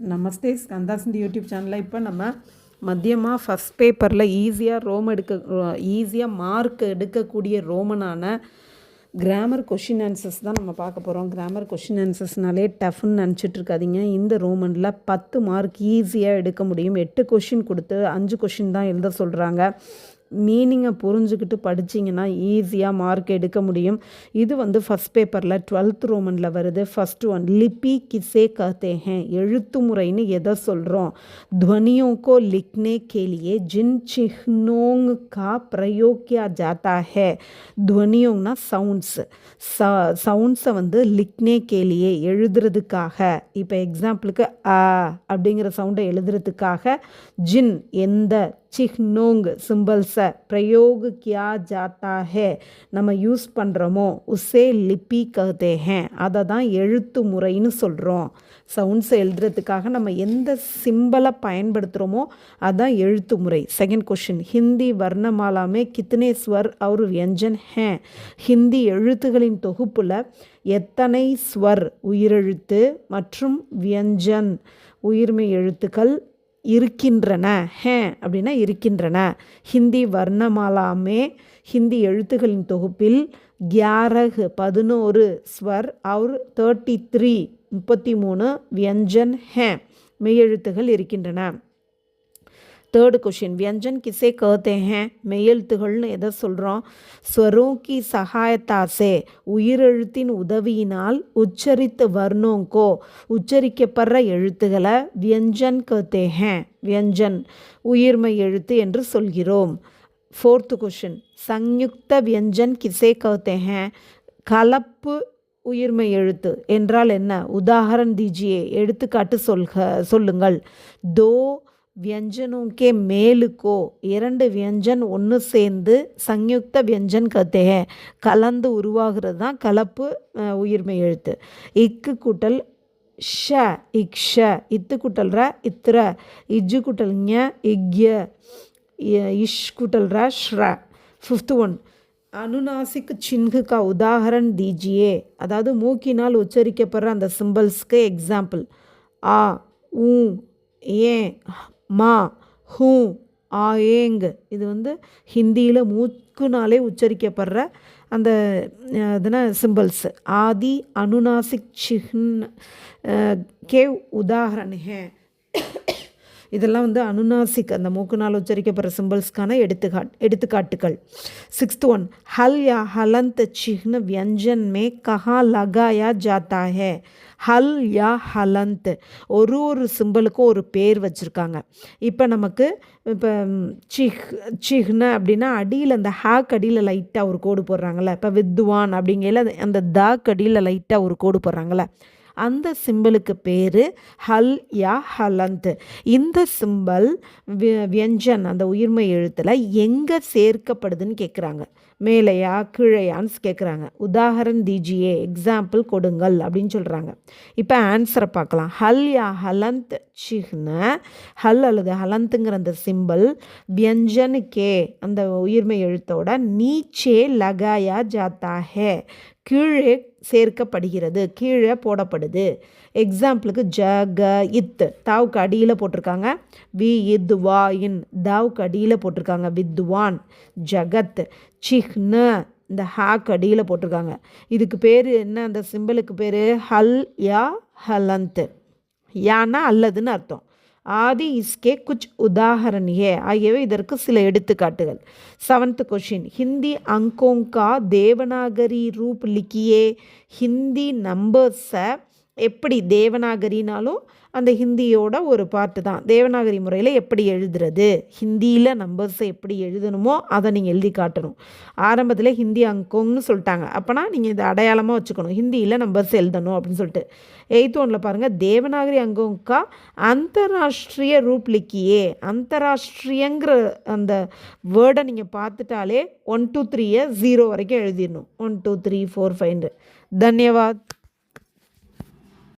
நமஸ்தே ஸ்கந்தாஸ் YouTube சேனலில் இப்போ நம்ம மத்தியமாக ஃபஸ்ட் பேப்பரில் ஈஸியாக மார்க் எடுக்கக்கூடிய ரோமனான கிராமர் கொஷின் ஆன்சர்ஸ் தான் நம்ம பார்க்க போகிறோம். கிராமர் கொஷின் ஆன்சர்ஸ்னாலே டஃப்னு நினச்சிட்டு இருக்காதீங்க. இந்த ரோமனில் 10 மார்க் ஈஸியாக எடுக்க முடியும். 8 கொஷின் கொடுத்து 5 கொஷின் தான் எழுத சொல்கிறாங்க. மீனிங்கை புரிஞ்சுக்கிட்டு படிச்சிங்கன்னா ஈஸியாக மார்க் எடுக்க முடியும். இது ஃபஸ்ட் பேப்பரில் 12th ரோமனில் வருது. ஃபஸ்ட் ஒன் லிபி கிசே कहते हैं, எழுத்து முறைன்னு எதை சொல்கிறோம்? ध्वनियों को लिखने के लिए जिन चिन्हों का प्रयोग किया जाता है, ध्वनियोंனா சவுண்ட்ஸை लिखने के लिए எழுதுறதுக்காக, இப்போ எக்ஸாம்பிளுக்கு அப்படிங்கிற சவுண்டை எழுதுறதுக்காக ஜின் எந்த चिन्हों सिंबल्ஸை प्रयोग किया जाता है நம்ம யூஸ் பண்ணுறோமோ உசே லிபி कहते हैं, அதை தான் எழுத்து முறைன்னு சொல்கிறோம். சவுண்ட்ஸை எழுதுறதுக்காக நம்ம எந்த சிம்பலை பயன்படுத்துகிறோமோ அதுதான் எழுத்து முறை. செகண்ட் கொஷின் ஹிந்தி வர்ணமாலாமே கித்தனை ஸ்வர் और व्यंजन हैं, ஹிந்தி எழுத்துகளின் தொகுப்பில் எத்தனை ஸ்வர் உயிரெழுத்து மற்றும் வியஞ்சன் உயிர்மை எழுத்துக்கள் இருக்கின்றன? ஹே அப்படின்னா இருக்கின்றன. ஹிந்தி வர்ணமாலாமே ஹிந்தி எழுத்துக்களின் தொகுப்பில் 11 ஸ்வர் और 33 வியஞ்சன் ஹே மெய்யெழுத்துகள் இருக்கின்றன. தேர்டு கொஷின் व्यंजन किसे कहते हैं, மெய்யெழுத்துகள்னு எதை சொல்கிறோம்? ஸ்வரோं की सहायता से உயிரெழுத்தின் உதவியினால் உச்சரித்த வர்ணோं को உச்சரிக்கப்படுற எழுத்துக்களை व्यंजन कहते हैं, व्यंजन உயிர்மை எழுத்து என்று சொல்கிறோம். ஃபோர்த்து கொஷின் संयुक्त व्यंजन किसे कहते हैं, கலப்பு உயிர்மை எழுத்து என்றால் என்ன? உதாரணம் दीजिए, எடுத்துக்காட்டு சொல்லுங்கள். दो व्यंजनों के मेल को, 2 व्यंजन ஒன்று சேர்ந்து संयुक्त व्यंजन कहते हैं, கலந்து உருவாகிறது தான் கலப்பு உயிர்மை எழுத்து. இக்கு கூட்டல் ஷ இக்ஷ, இத்து கூட்டல் ர இத்திர, இஜ்ஜு கூட்டல் ஞ இக்ய, இஷ் கூட்டல் ர ஷ்ர. ஃபிஃப்த் ஒன் அனுநாசிக் சின்ஹு கா உதாரணம் दीजिए, அதாவது மூக்கினால் உச்சரிக்கப்படுற அந்த சிம்பிள்ஸ்க்கு எக்ஸாம்பிள் ஆ ஊ ஏ மா ஹூ ஆயேங். இது ஹிந்தியில் மூக்குனாலே உச்சரிக்கப்படுற அந்த சிம்பிள்ஸ். ஆதி அனுநாசிக் சிஹ்ன் கே உதாரண ஹே, இதெல்லாம் அனுநாசிக் அந்த மூக்குனால் உச்சரிக்கப்படுற சிம்பிள்ஸ்க்கான எடுத்துக்காட்டுகள். சிக்ஸ்த் ஒன் ஹல் யா ஹலந்த் சிஹ்ன் व्यंजन में कहाँ लगाया जाता है, ஹல் யா ஹலந்த் ஒரு சிம்பிளுக்கும் ஒரு பேர் வச்சுருக்காங்க. இப்போ நமக்கு சிஹ்ன அப்படின்னா அடியில் அந்த ஹாக் அடியில் லைட்டாக ஒரு கோடு போடுறாங்கள்ல. இப்போ வித்வான் அப்படிங்கிற அந்த தாக் அடியில் லைட்டாக ஒரு கோடு போடுறாங்கள்ல, அந்த சிம்பிளுக்கு பேர் ஹல் யா ஹலந்த். இந்த சிம்பிள் வியஞ்சன் அந்த உயிர்மை எழுத்தில் எங்கே சேர்க்கப்படுதுன்னு கேட்குறாங்க. மேலையா கீழையான்னு கேட்குறாங்க. உதாரணம் दीजिए, எக்ஸாம்பிள் கொடுங்கள் அப்படின்னு சொல்கிறாங்க. இப்போ ஆன்சரை பார்க்கலாம். ஹல் யா ஹலந்த் சிஹ்ன, ஹல் அல்லது ஹலந்துங்கிற அந்த சிம்பிள் வியஞ்சன் கே அந்த உயிர்மை எழுத்தோட நீச்சே லகாயா ஜாத்தா ஹே கீழே சேர்க்கப்படுகிறது, கீழே போடப்படுது. எக்ஸாம்பிளுக்கு ஜ க இத் தாவுக்கு அடியில் போட்டிருக்காங்க. வி இத் வா இன் தாவுக்கு அடியில் போட்டிருக்காங்க வித்வான். ஜகத் சிஹ்ன இந்த ஹாக் அடியில் போட்டிருக்காங்க. இதுக்கு பேர் என்ன? அந்த சிம்பிளுக்கு பேர் ஹல் யா ஹலந்த். யானா அல்லதுன்னு அர்த்தம். ஆதி இஸ்கே குச் உதாரண ஹே ஆகியவை இதற்கு சில எடுத்துக்காட்டுகள். செவன்த் கொஷின் ஹிந்தி அங்கோं का தேவநாகரி ரூப் லிக்கியே, ஹிந்தி நம்பர்ஸை எப்படி தேவநாகரினாலும் அந்த ஹிந்தியோட ஒரு பார்ட்டு தான். தேவநாகரி முறையில் எப்படி எழுதுறது, ஹிந்தியில் நம்பர்ஸை எப்படி எழுதணுமோ அதை நீங்கள் எழுதி காட்டணும். ஆரம்பத்தில் ஹிந்தி அங்கோங்னு சொல்லிட்டாங்க, அப்போனா நீங்கள் இதை அடையாளமாக வச்சுக்கணும், ஹிந்தியில் நம்பர்ஸ் எழுதணும் அப்படின்னு சொல்லிட்டு. 8th ஒன்றில் பாருங்கள், தேவநாகரி அங்கோங்கா அந்தராஷ்ட்ரிய ரூப் லிக்கியே. அந்தராஷ்ட்ரியங்கிற அந்த வேர்டை நீங்கள் பார்த்துட்டாலே 1 2 3 0 வரைக்கும் எழுதிடணும். 1 2 3 4 5. தன்யவாத்.